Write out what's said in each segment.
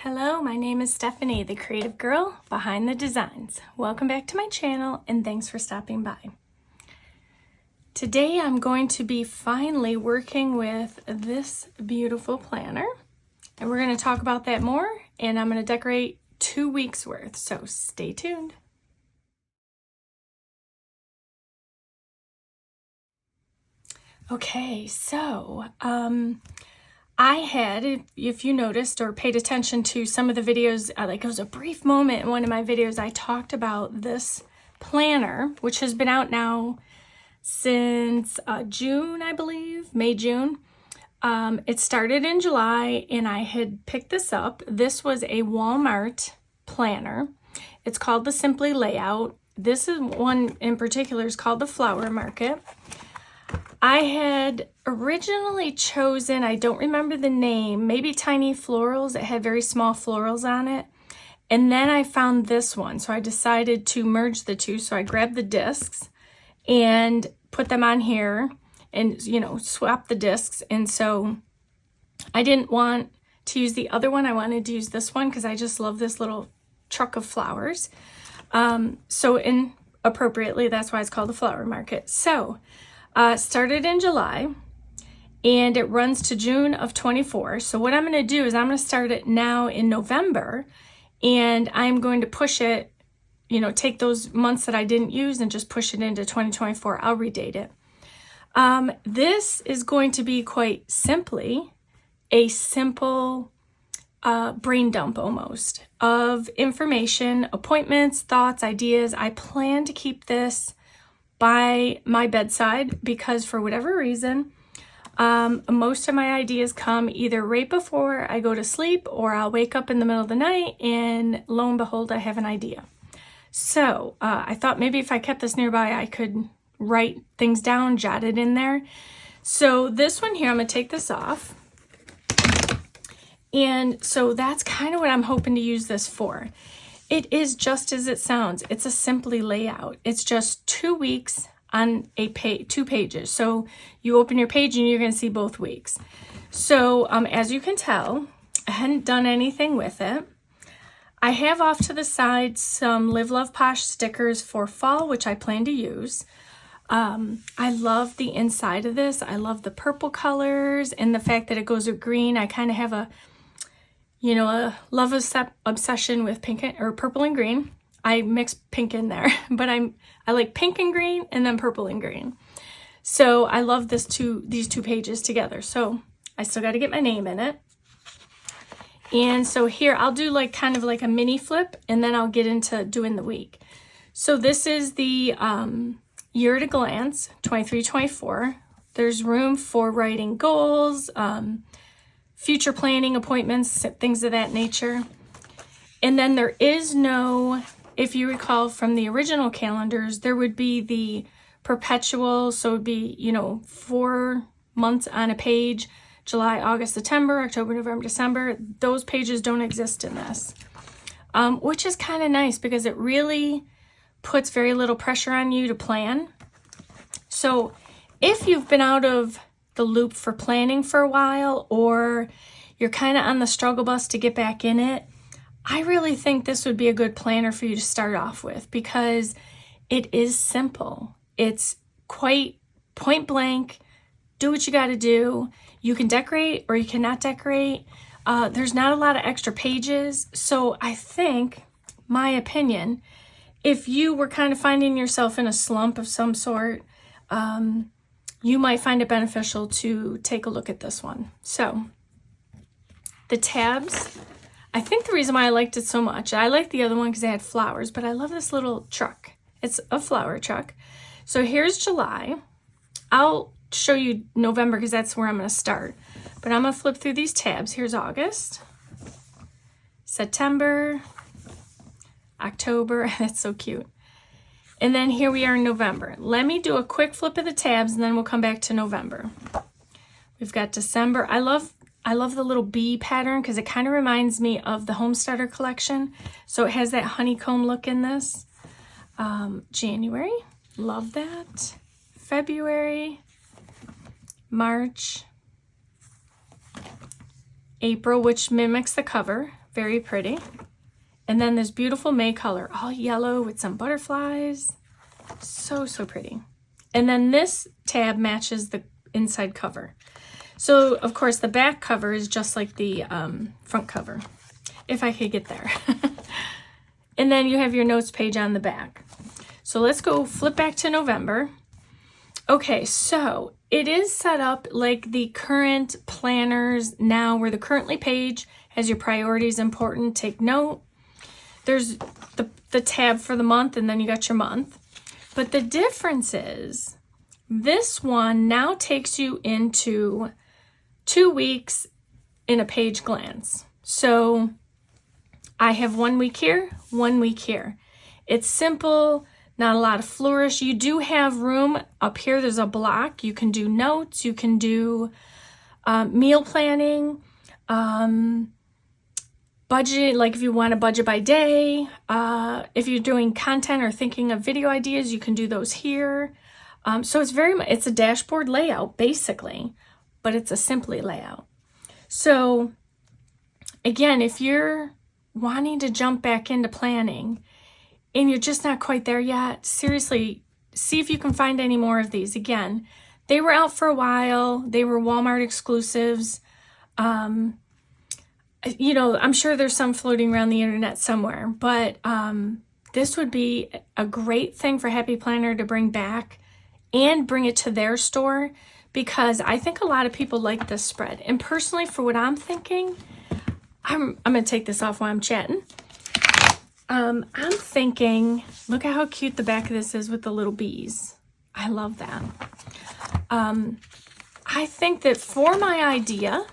Hello, my name is Stephanie, the creative girl behind the designs. Welcome back to my channel and thanks for stopping by. Today I'm going to be finally working with this beautiful planner and we're going to talk about that more, and I'm going to decorate 2 weeks worth, so stay tuned. Okay, so I had, if you noticed or paid attention to some of the videos, like it was a brief moment in one of my videos, I talked about this planner, which has been out now since June, I believe, May, June. It started in July and I had picked this up. This was a Walmart planner. It's called the Simply Layout. This is one in particular is called the Flower Market. I had originally chosen, I don't remember the name, maybe Tiny Florals. It had very small florals on it. And then I found this one. So I decided to merge the two. So I grabbed the discs and put them on here and, swap the discs. And so I didn't want to use the other one. I wanted to use this one because I just love this little truck of flowers. So appropriately, that's why it's called the Flower Market. So started in July and it runs to June of 24. So what I'm going to do is I'm going to start it now in November and I'm going to push it, take those months that I didn't use and just push it into 2024. I'll redate it. This is going to be quite simply a simple brain dump almost of information, appointments, thoughts, ideas. I plan to keep this by my bedside because for whatever reason, most of my ideas come either right before I go to sleep or I'll wake up in the middle of the night and lo and behold, I have an idea. So I thought maybe if I kept this nearby, I could write things down, jot it in there. So this one here, I'm going to take this off. And so that's kind of what I'm hoping to use this for. It is just as it sounds. It's a Simply Layout. It's just 2 weeks on a page, 2 pages. So you open your page and you're going to see both weeks. So as you can tell, I hadn't done anything with it. I have off to the side some Live Love Posh stickers for fall, which I plan to use. I love the inside of this. I love the purple colors and the fact that it goes with green. I kind of have a love obsession with pink or purple and green. I mix pink in there, but I like pink and green and then purple and green. So I love these two pages together. So I still got to get my name in it. And so here I'll do kind of like a mini flip and then I'll get into doing the week. So this is the year at a glance, 23-24. There's room for writing goals, future planning, appointments, things of that nature. And then there is no, if you recall from the original calendars, there would be the perpetual, so it would be, 4 months on a page, July, August, September, October, November, December. Those pages don't exist in this, which is kind of nice because it really puts very little pressure on you to plan. So if you've been out of the loop for planning for a while or you're kind of on the struggle bus to get back in it, I really think this would be a good planner for you to start off with because it is simple. It's quite point blank. Do what you got to do. You can decorate or you cannot decorate. There's not a lot of extra pages. So I think, my opinion, if you were kind of finding yourself in a slump of some sort, you might find it beneficial to take a look at this one. So the tabs, I think the reason why I liked it so much, I like the other one because it had flowers, but I love this little truck. It's a flower truck. So here's July. I'll show you November because that's where I'm going to start. But I'm going to flip through these tabs. Here's August, September, October. That's so cute. And then here we are in November. Let me do a quick flip of the tabs and then we'll come back to November. We've got December. I love the little bee pattern because it kind of reminds me of the Homesteader collection. So it has that honeycomb look in this. January, love that. February, March, April, which mimics the cover. Very pretty. And then this beautiful May color, all yellow with some butterflies. So, so pretty. And then this tab matches the inside cover. So, of course, the back cover is just like the front cover, if I could get there. And then you have your notes page on the back. So let's go flip back to November. Okay, so it is set up like the current planners now, where the currently page has your priorities important, take note. There's the tab for the month, and then you got your month. But the difference is this one now takes you into 2 weeks in a page glance. So I have 1 week here, 1 week here. It's simple, not a lot of flourish. You do have room up here. There's a block. You can do notes. You can do meal planning, budget, like if you want to budget by day. If you're doing content or thinking of video ideas, you can do those here. So it's a dashboard layout basically, but it's a simply layout. So again, if you're wanting to jump back into planning and you're just not quite there yet, seriously, see if you can find any more of these. Again, they were out for a while. They were Walmart exclusives. You know, I'm sure there's some floating around the internet somewhere, but this would be a great thing for Happy Planner to bring back and bring it to their store, because I think a lot of people like this spread. And personally, for what I'm thinking, I'm going to take this off while I'm chatting. I'm thinking, look at how cute the back of this is with the little bees. I love that. I think that for my idea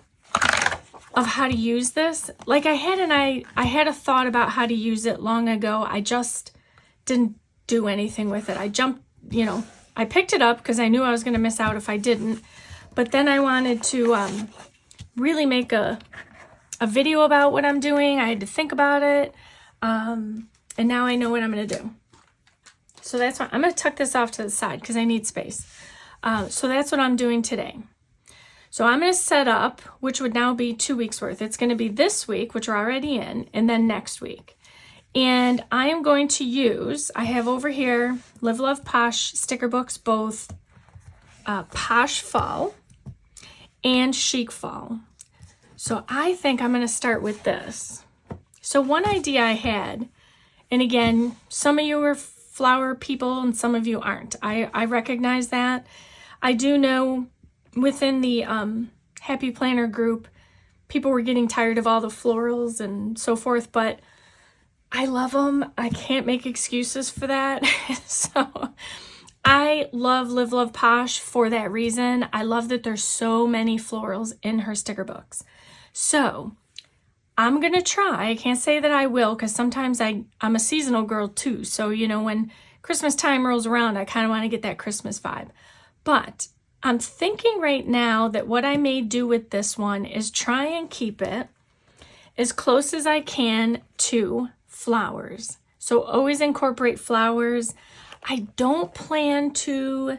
of how to use this, like I had a thought about how to use it long ago. I just didn't do anything with it. I jumped, you know, I picked it up because I knew I was going to miss out if I didn't. But then I wanted to really make a video about what I'm doing. I had to think about it. And now I know what I'm going to do. So that's why I'm going to tuck this off to the side because I need space. So that's what I'm doing today. So I'm going to set up, which would now be 2 weeks worth. It's going to be this week, which we're already in, and then next week. And I am going to use, I have over here, Live Love Posh sticker books, both Posh Fall and Chic Fall. So I think I'm going to start with this. So one idea I had, and again, some of you are flower people and some of you aren't. I recognize that. I do know within the Happy Planner group, people were getting tired of all the florals and so forth, but I love them. I can't make excuses for that. So I love Live Love Posh for that reason. I love that there's so many florals in her sticker books. So I'm going to try. I can't say that I will, because sometimes I'm a seasonal girl too. So, you know, when Christmas time rolls around, I kind of want to get that Christmas vibe. But I'm thinking right now that what I may do with this one is try and keep it as close as I can to flowers. So always incorporate flowers. I don't plan to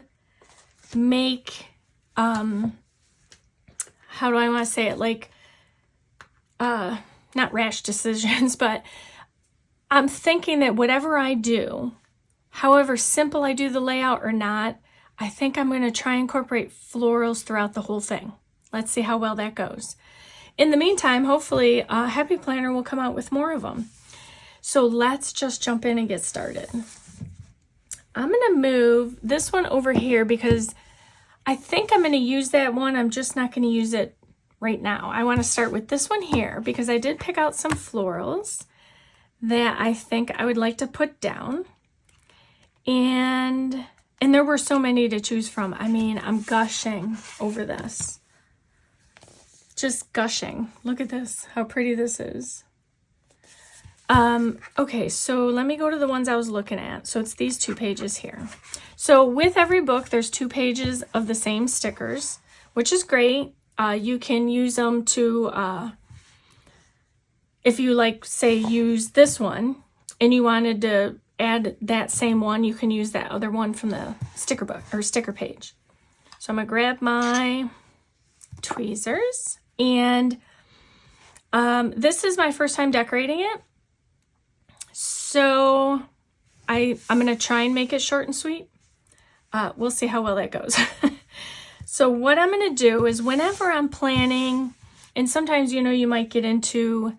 make, how do I want to say it? Like, not rash decisions, but I'm thinking that whatever I do, however simple I do the layout or not, I think I'm going to try and incorporate florals throughout the whole thing. Let's see how well that goes. In the meantime, hopefully Happy Planner will come out with more of them. So let's just jump in and get started. I'm going to move this one over here because I think I'm going to use that one. I'm just not going to use it right now. I want to start with this one here because I did pick out some florals that I think I would like to put down. And there were so many to choose from. I mean, I'm gushing over this. Just gushing. Look at this, how pretty this is. Okay, so let me go to the ones I was looking at. So it's these 2 pages here. So with every book, there's 2 pages of the same stickers, which is great. You can use them to, if you like, say, use this one and you wanted to add that same one, you can use that other one from the sticker book or sticker page. So I'm gonna grab my tweezers, and This is my first time decorating it. So I'm going to try and make it short and sweet. We'll see how well that goes. So what I'm going to do is whenever I'm planning, and sometimes, you know, you might get into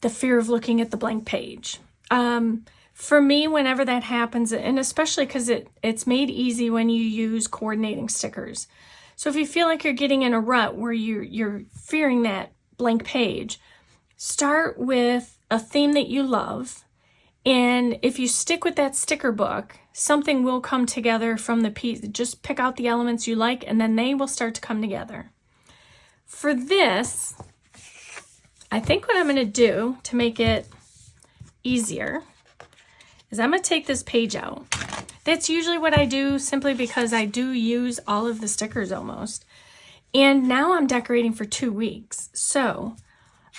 the fear of looking at the blank page. For me, whenever that happens, and especially because it's made easy when you use coordinating stickers. So if you feel like you're getting in a rut where you're fearing that blank page, start with a theme that you love. And if you stick with that sticker book, something will come together from the piece. Just pick out the elements you like, and then they will start to come together. For this, I think what I'm going to do to make it easier is I'm going to take this page out. That's usually what I do, simply because I do use all of the stickers almost. And now I'm decorating for 2 weeks. So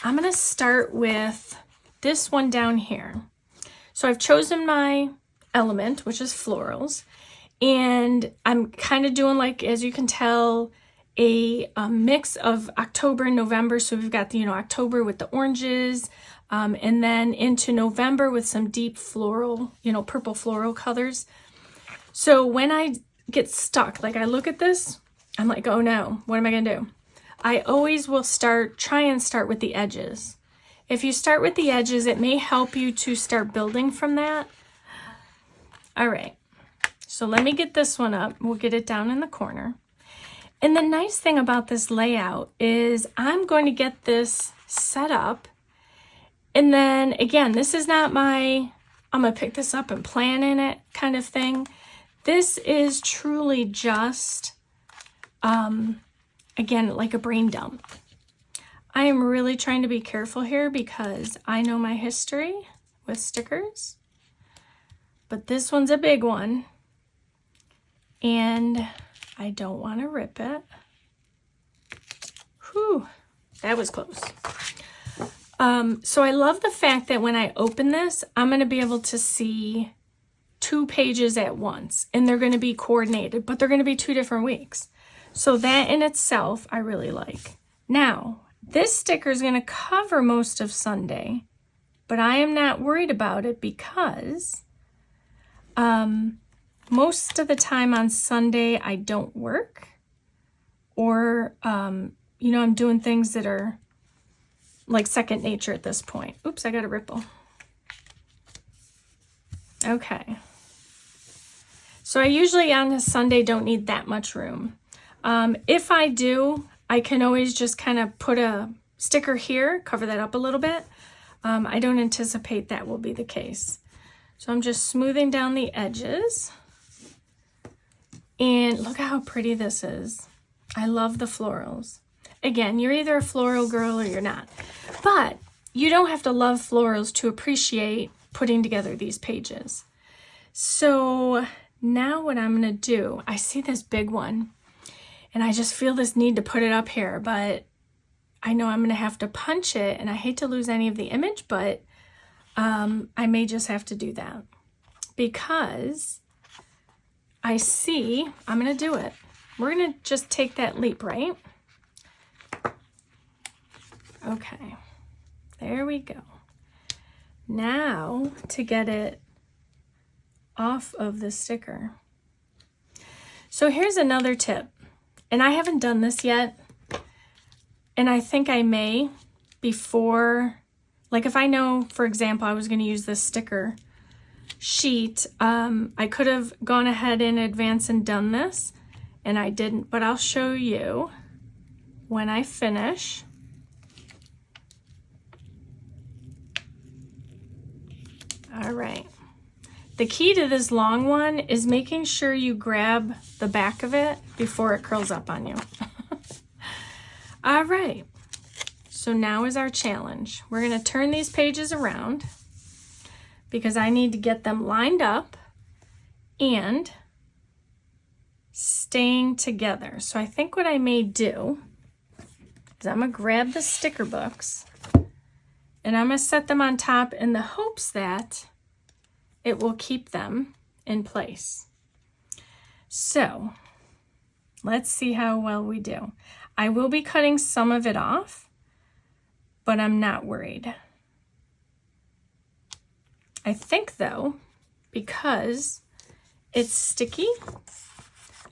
I'm going to start with this one down here. So I've chosen my element, which is florals, and I'm kind of doing, like, as you can tell, a mix of October and November. So we've got the, you know, October with the oranges, and then into November with some deep floral, you know, purple floral colors. So when I get stuck, like I look at this, I'm like, oh no, what am I gonna do? I always will try and start with the edges. If you start with the edges, it may help you to start building from that. All right, so let me get this one up. We'll get it down in the corner. And the nice thing about this layout is I'm going to get this set up. And then again, this is not I'm gonna pick this up and plan in it kind of thing. This is truly just, again, like a brain dump. I am really trying to be careful here because I know my history with stickers, but this one's a big one and I don't want to rip it. Whew, that was close. So I love the fact that when I open this, I'm going to be able to see 2 pages at once, and they're going to be coordinated, but they're going to be 2 different weeks. So that in itself, I really like. Now, this sticker is going to cover most of Sunday, but I am not worried about it because most of the time on Sunday I don't work, or you know, I'm doing things that are like second nature at this point. Oops, I got a ripple. Okay. So I usually on a Sunday don't need that much room. If I do, I can always just kind of put a sticker here, cover that up a little bit. I don't anticipate that will be the case. So I'm just smoothing down the edges. And look how pretty this is. I love the florals. Again, you're either a floral girl or you're not. But you don't have to love florals to appreciate putting together these pages. So now what I'm going to do, I see this big one, and I just feel this need to put it up here, but I know I'm going to have to punch it, and I hate to lose any of the image, but I may just have to do that because I see I'm going to do it. We're going to just take that leap, right? Okay, there we go. Now to get it off of the sticker. So here's another tip, and I haven't done this yet, and I think I may before, like if I know, for example, I was going to use this sticker sheet, I could have gone ahead in advance and done this, and I didn't, but I'll show you when I finish. All right. The key to this long one is making sure you grab the back of it before it curls up on you. All right. So now is our challenge. We're going to turn these pages around because I need to get them lined up and staying together. So I think what I may do is I'm going to grab the sticker books and I'm going to set them on top in the hopes that it will keep them in place. So let's see how well we do. I will be cutting some of it off, but I'm not worried. I think though, because it's sticky,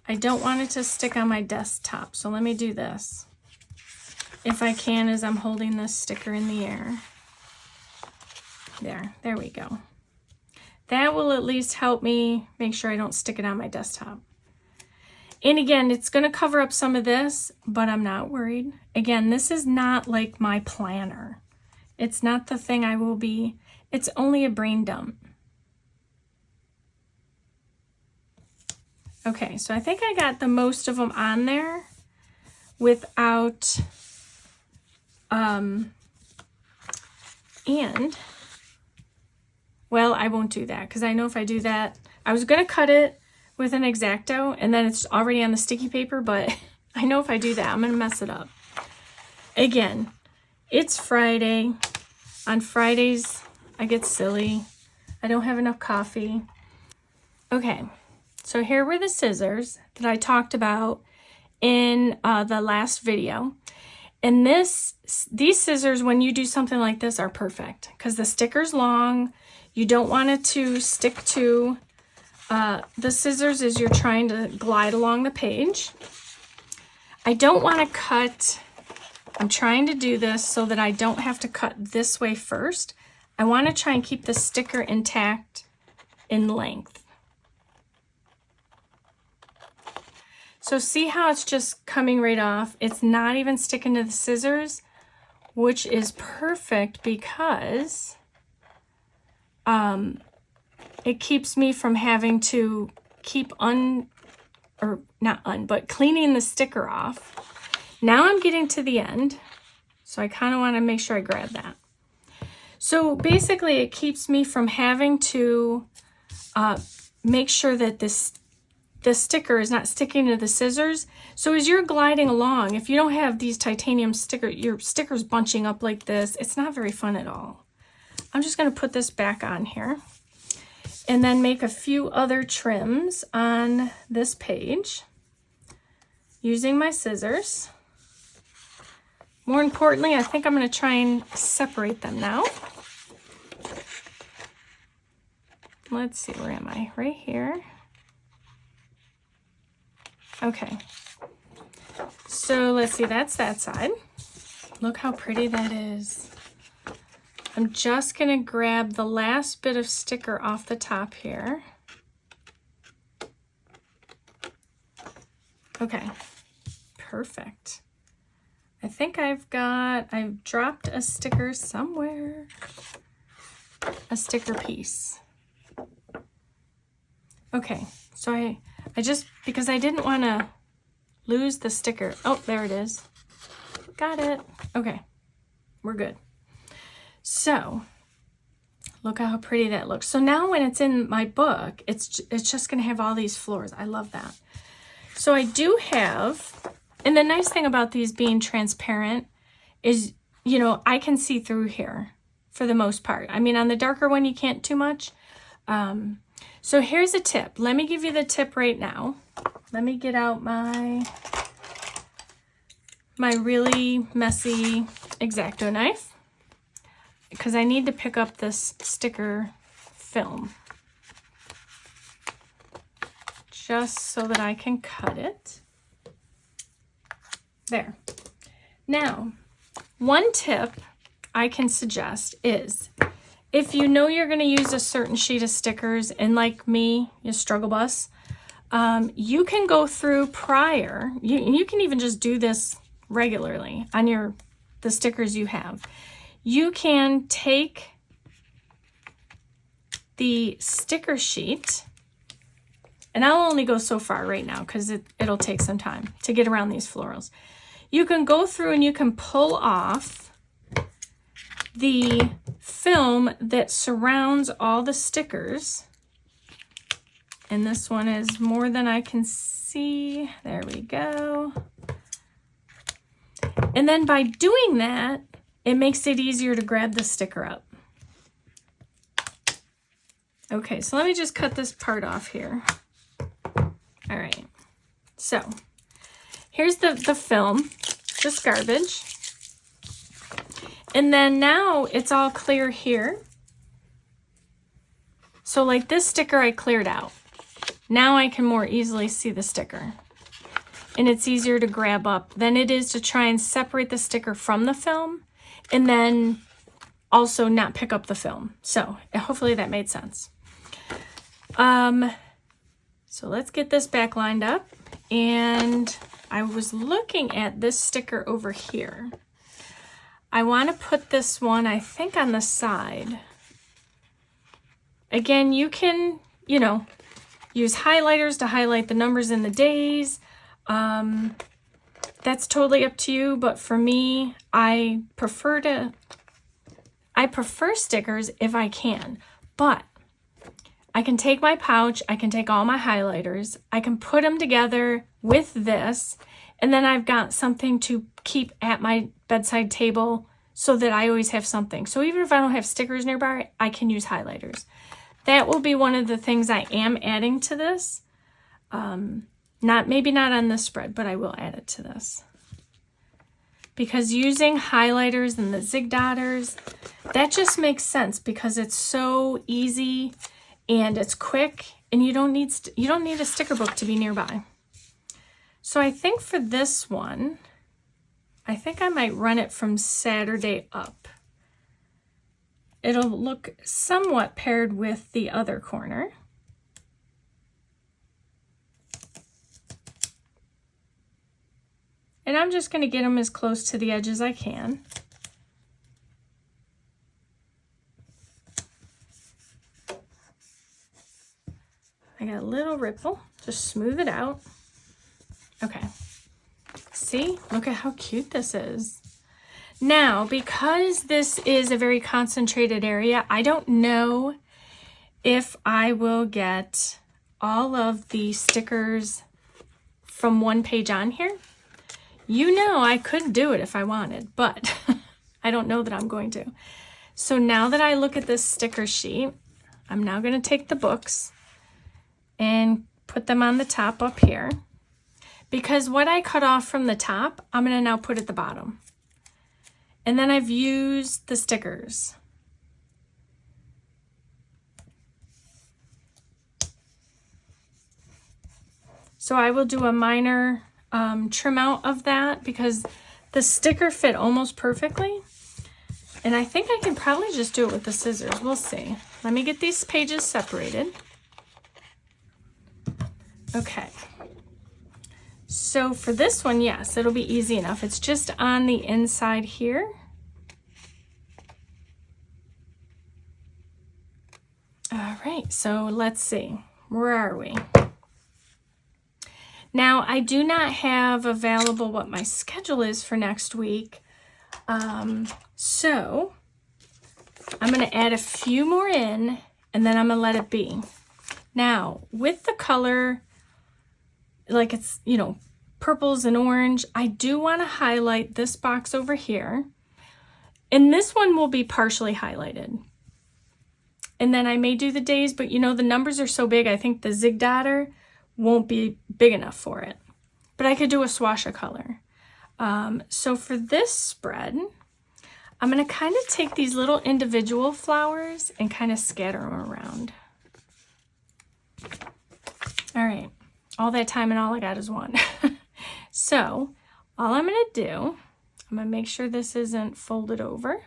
I don't want it to stick on my desktop. So let me do this. If I can, as I'm holding this sticker in the air. There we go. That will at least help me make sure I don't stick it on my desktop. And again, it's going to cover up some of this, but I'm not worried. Again, this is not like my planner. It's not the thing I will be, it's only a brain dump. Okay, so I think I got the most of them on there without, and, well, I won't do that because I know if I do that, I was going to cut it with an X-Acto and then it's already on the sticky paper, but I know if I do that, I'm going to mess it up. Again, it's Friday. On Fridays, I get silly. I don't have enough coffee. Okay. So here were the scissors that I talked about in the last video. And these scissors, when you do something like this, are perfect because the sticker's long. You don't want it to stick to the scissors as you're trying to glide along the page. I don't want to cut. I'm trying to do this so that I don't have to cut this way first. I want to try and keep the sticker intact in length. So see how it's just coming right off? It's not even sticking to the scissors, which is perfect because it keeps me from having to keep cleaning the sticker off. Now I'm getting to the end, so I kind of want to make sure I grab that. So basically it keeps me from having to make sure that the sticker is not sticking to the scissors. So as you're gliding along, if you don't have these titanium your sticker's bunching up like this, it's not very fun at all. I'm just going to put this back on here and then make a few other trims on this page using my scissors. More importantly, I think I'm going to try and separate them now. Let's see, where am I? Right here. Okay, so let's see, that's that side. Look how pretty that is. I'm just gonna grab the last bit of sticker off the top here. Okay, perfect. I think I've dropped a sticker somewhere. A sticker piece. Okay, so I just, because I didn't want to lose the sticker. Oh, there it is. Got it. Okay, we're good. So, look how pretty that looks. So now when it's in my book, it's just going to have all these floors. I love that. So I do have, and the nice thing about these being transparent is, you know, I can see through here for the most part. I mean, on the darker one, you can't too much. So here's a tip. Let me give you the tip right now. Let me get out my really messy X-Acto knife because I need to pick up this sticker film just so that I can cut it. There. Now, one tip I can suggest is if you know you're going to use a certain sheet of stickers, and like me, you struggle bus, you can go through prior. You can even just do this regularly on the stickers you have. You can take the sticker sheet, and I'll only go so far right now because it'll take some time to get around these florals. You can go through and you can pull off the film that surrounds all the stickers. And this one is more than I can see. There we go. And then by doing that, it makes it easier to grab the sticker up. Okay, so let me just cut this part off here. All right, so here's the film, just garbage. And then now it's all clear here. So like this sticker I cleared out. Now I can more easily see the sticker. And it's easier to grab up than it is to try and separate the sticker from the film and then also not pick up the film. So hopefully that made sense. So let's get this back lined up. And I was looking at this sticker over here. I want to put this one, I think, on the side. Again, you can, use highlighters to highlight the numbers and the days. That's totally up to you, but for me, I prefer stickers if I can, but I can take my pouch, I can take all my highlighters, I can put them together with this, and then I've got something to keep at my bedside table so that I always have something. So even if I don't have stickers nearby, I can use highlighters. That will be one of the things I am adding to this. Maybe not on this spread, but I will add it to this. Because using highlighters and the zig dotters, that just makes sense because it's so easy and it's quick, and you don't need a sticker book to be nearby. So I think for this one, I think I might run it from Saturday up. It'll look somewhat paired with the other corner. And I'm just going to get them as close to the edge as I can. I got a little ripple, just smooth it out. Okay. See, look at how cute this is. Now, because this is a very concentrated area, I don't know if I will get all of the stickers from one page on here. I could do it if I wanted, but I don't know that I'm going to. So now that I look at this sticker sheet, I'm now going to take the books and put them on the top up here. Because what I cut off from the top, I'm going to now put at the bottom. And then I've used the stickers. So I will do a minor trim out of that because the sticker fit almost perfectly. And I think I can probably just do it with the scissors. We'll see. Let me get these pages separated. Okay. So for this one, yes, it'll be easy enough. It's just on the inside here. All right, so let's see. Where are we? Now, I do not have available what my schedule is for next week. So I'm going to add a few more in, and then I'm going to let it be. Now, with the color, like it's, purples and orange, I do want to highlight this box over here. And this one will be partially highlighted. And then I may do the days, but the numbers are so big, I think the zig dotter won't be big enough for it. But I could do a swatch of color. So for this spread, I'm going to kind of take these little individual flowers and kind of scatter them around. All right, all that time and all I got is one. So all I'm going to do, I'm going to make sure this isn't folded over.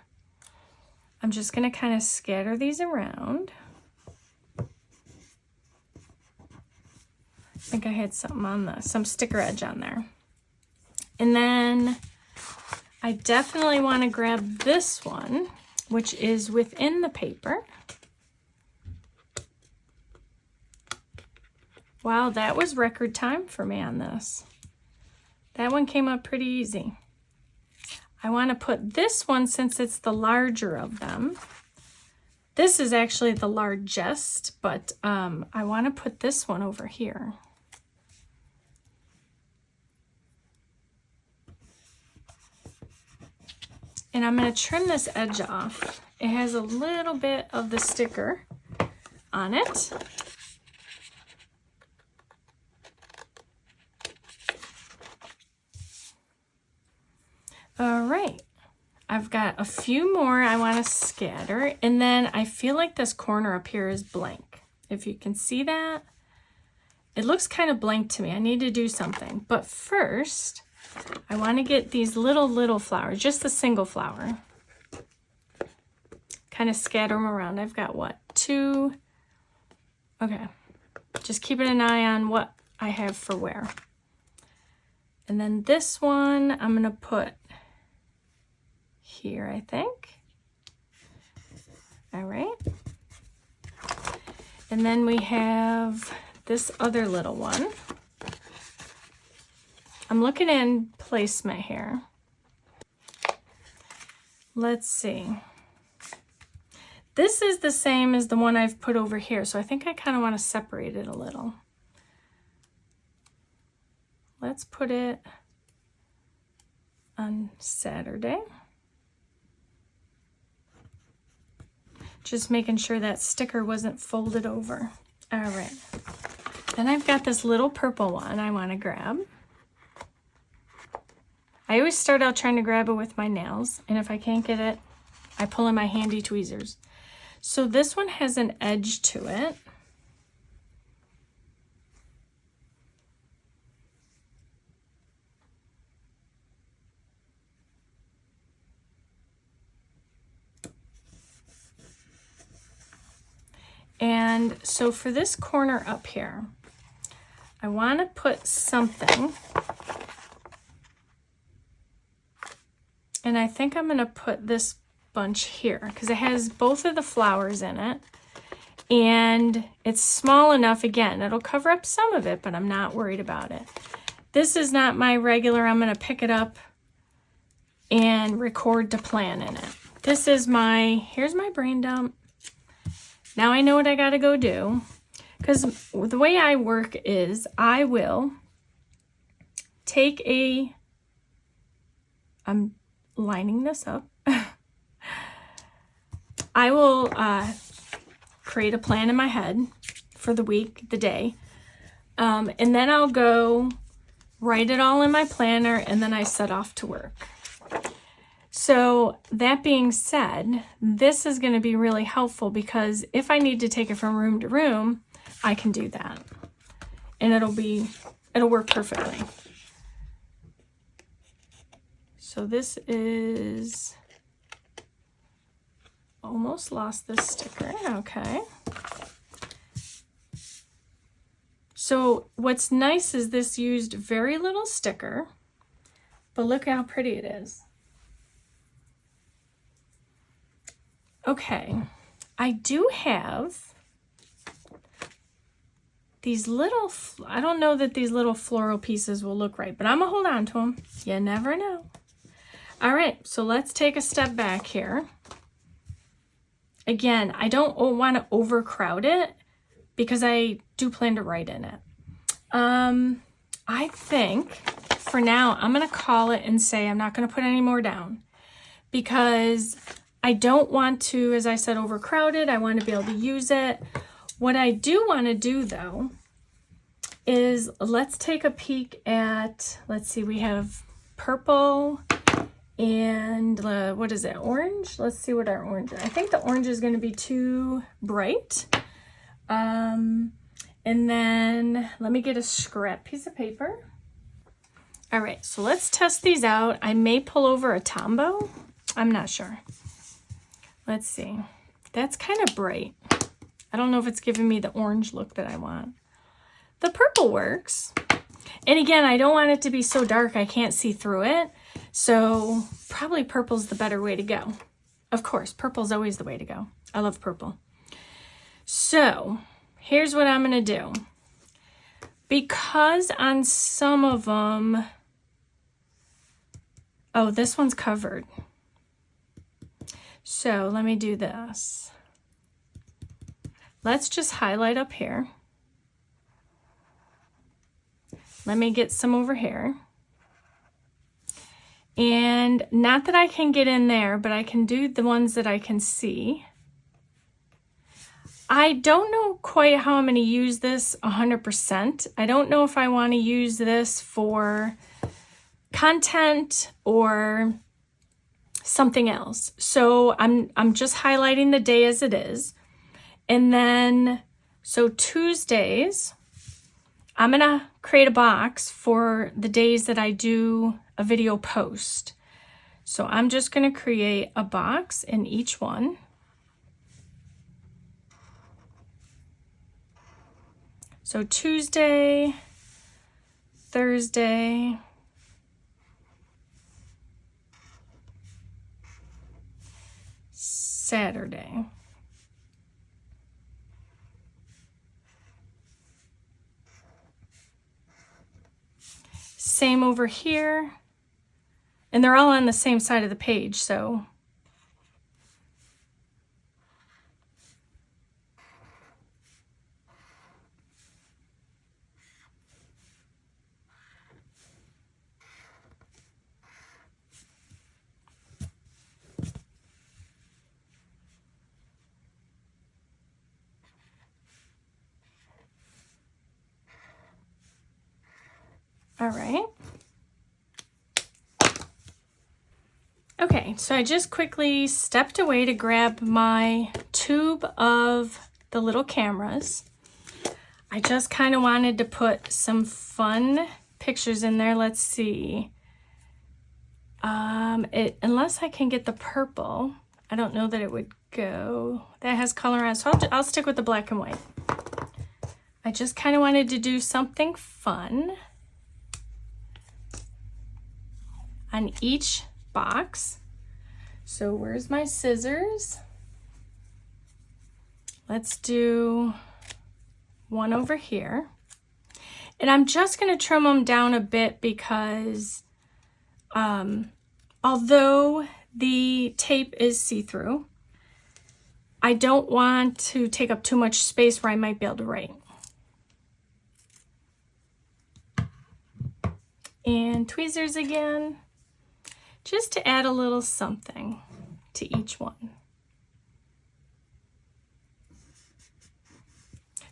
I'm just going to kind of scatter these around. I think I had something on some sticker edge on there. And then I definitely want to grab this one, which is within the paper. Wow, that was record time for me on this. That one came up pretty easy. I want to put this one, since it's the larger of them. This is actually the largest, but I want to put this one over here. And I'm going to trim this edge off. It has a little bit of the sticker on it. All right. I've got a few more I want to scatter, and then I feel like this corner up here is blank. If you can see that, it looks kind of blank to me. I need to do something. But first, I want to get these little flowers, just the single flower. Kind of scatter them around. I've got what, 2? Okay. Just keeping an eye on what I have for where. And then this one I'm going to put here, I think. All right. And then we have this other little one. I'm looking in placement here. Let's see. This is the same as the one I've put over here, so I think I kind of want to separate it a little. Let's put it on Saturday. Just making sure that sticker wasn't folded over. All right. Then I've got this little purple one I want to grab. I always start out trying to grab it with my nails, and if I can't get it, I pull in my handy tweezers. So this one has an edge to it. And so for this corner up here, I want to put something, and I think I'm going to put this bunch here because it has both of the flowers in it, and it's small enough. Again, it'll cover up some of it, but I'm not worried about it. This is not my regular. I'm going to pick it up and record to plan in it. This is here's my brain dump. Now I know what I got to go do, because the way I work is I will take I'm lining this up. I will create a plan in my head for the week, the day, and then I'll go write it all in my planner, and then I set off to work. So that being said, this is going to be really helpful because if I need to take it from room to room, I can do that. And it'll work perfectly. So this is, almost lost this sticker. Okay. So what's nice is this used very little sticker, but look how pretty it is. Okay, I do have these little, I don't know that these little floral pieces will look right, but I'm gonna hold on to them. You never know. All right, so let's take a step back here. Again, I don't want to overcrowd it because I do plan to write in it. I think for now, I'm gonna call it and say I'm not gonna put any more down because I don't want to, as I said, overcrowd it. I want to be able to use it. What I do want to do though is let's take a peek at, let's see, we have purple and what is it, orange? Let's see what our orange is. I think the orange is going to be too bright. And then let me get a scrap piece of paper. All right, so let's test these out. I may pull over a Tombow. I'm not sure. Let's see. That's kind of bright. I don't know if it's giving me the orange look that I want. The purple works. And again, I don't want it to be so dark I can't see through it. So probably purple's the better way to go. Of course, purple's always the way to go. I love purple. So here's what I'm going to do. Because on some of them, oh, this one's covered. So let me do this. Let's just highlight up here. Let me get some over here. And not that I can get in there, but I can do the ones that I can see. I don't know quite how I'm going to use this 100%. I don't know if I want to use this for content or something else. So I'm just highlighting the day as it is. And then, so Tuesdays, I'm gonna create a box for the days that I do a video post. So I'm just gonna create a box in each one. So Tuesday, Thursday, Saturday. Same over here. And they're all on the same side of the page, so. All right. Okay, so I just quickly stepped away to grab my tube of the little cameras. I just kind of wanted to put some fun pictures in there. Let's see. Unless I can get the purple, I don't know that it would go. That has color on it, so I'll stick with the black and white. I just kind of wanted to do something fun on each box. So where's my scissors? Let's do one over here. And I'm just going to trim them down a bit because although the tape is see-through, I don't want to take up too much space where I might be able to write. And tweezers again, just to add a little something to each one.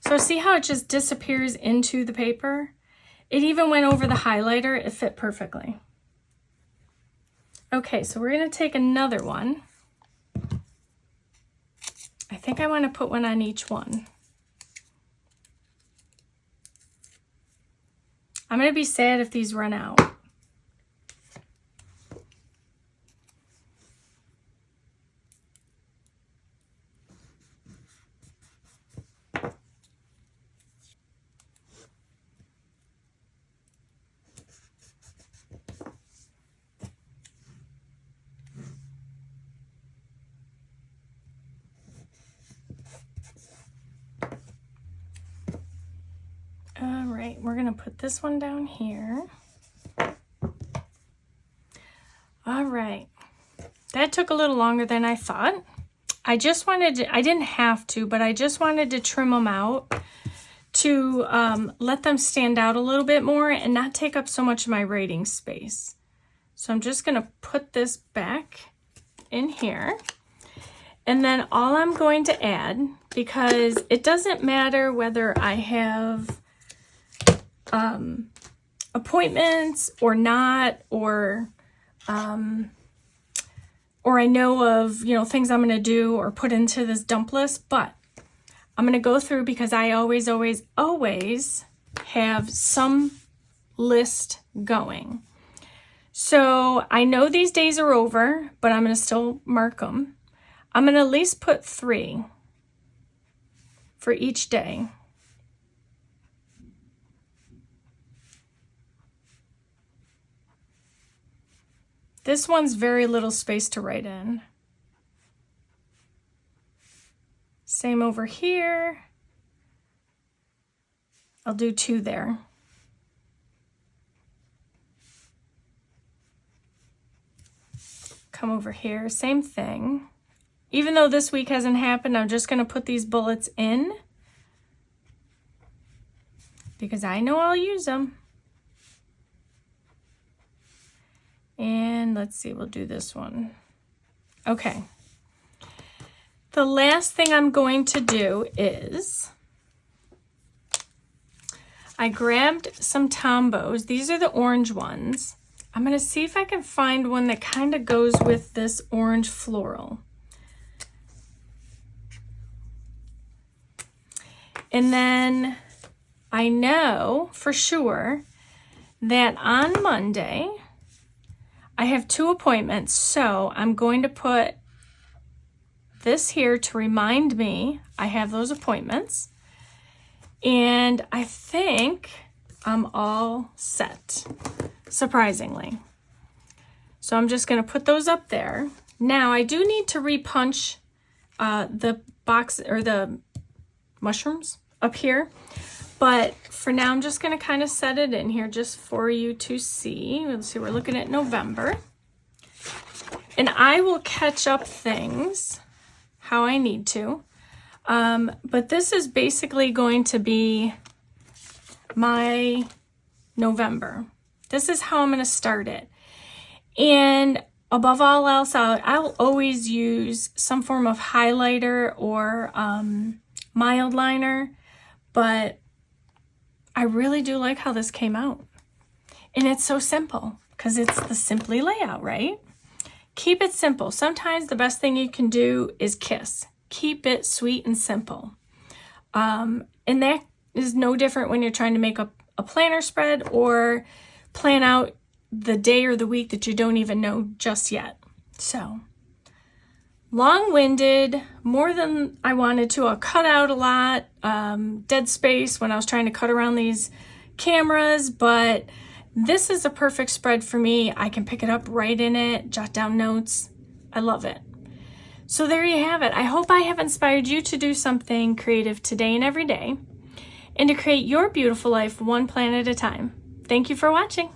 So see how it just disappears into the paper? It even went over the highlighter, it fit perfectly. Okay, so we're gonna take another one. I think I wanna put one on each one. I'm gonna be sad if these run out. All right, we're gonna put this one down here. All right, that took a little longer than I thought. I just wanted to, I didn't have to, but I just wanted to trim them out to let them stand out a little bit more and not take up so much of my writing space. So I'm just gonna put this back in here. And then all I'm going to add, because it doesn't matter whether I have appointments or not, or I know of, you know, things I'm going to do or put into this dump list, but I'm going to go through because I always have some list going. So I know these days are over, but I'm going to still mark them. I'm going to at least put 3 for each day. This one's very little space to write in. Same over here. I'll do 2 there. Come over here, same thing. Even though this week hasn't happened, I'm just gonna put these bullets in because I know I'll use them. And let's see, we'll do this one. Okay. The last thing I'm going to do is I grabbed some Tombos. These are the orange ones. I'm going to see if I can find one that kind of goes with this orange floral. And then I know for sure that on Monday I have 2 appointments, so I'm going to put this here to remind me I have those appointments. And I think I'm all set, surprisingly. So I'm just going to put those up there. Now I do need to repunch the box or the mushrooms up here, but for now I'm just going to kind of set it in here just for you to see. Let's see, we're looking at November, and I will catch up things how I need to, but this is basically going to be my November. This is how I'm going to start it. And above all else, I'll always use some form of highlighter or mild liner, but I really do like how this came out. And it's so simple because it's the Simply layout, right? Keep it simple. Sometimes the best thing you can do is kiss. Keep it sweet and simple. And that is no different when you're trying to make a planner spread or plan out the day or the week that you don't even know just yet. So, long-winded, more than I wanted to. I'll cut out a lot, dead space when I was trying to cut around these cameras, but this is a perfect spread for me. I can pick it up right in it, jot down notes. I love it. So there you have it. I hope I have inspired you to do something creative today and every day, and to create your beautiful life one plan at a time. Thank you for watching.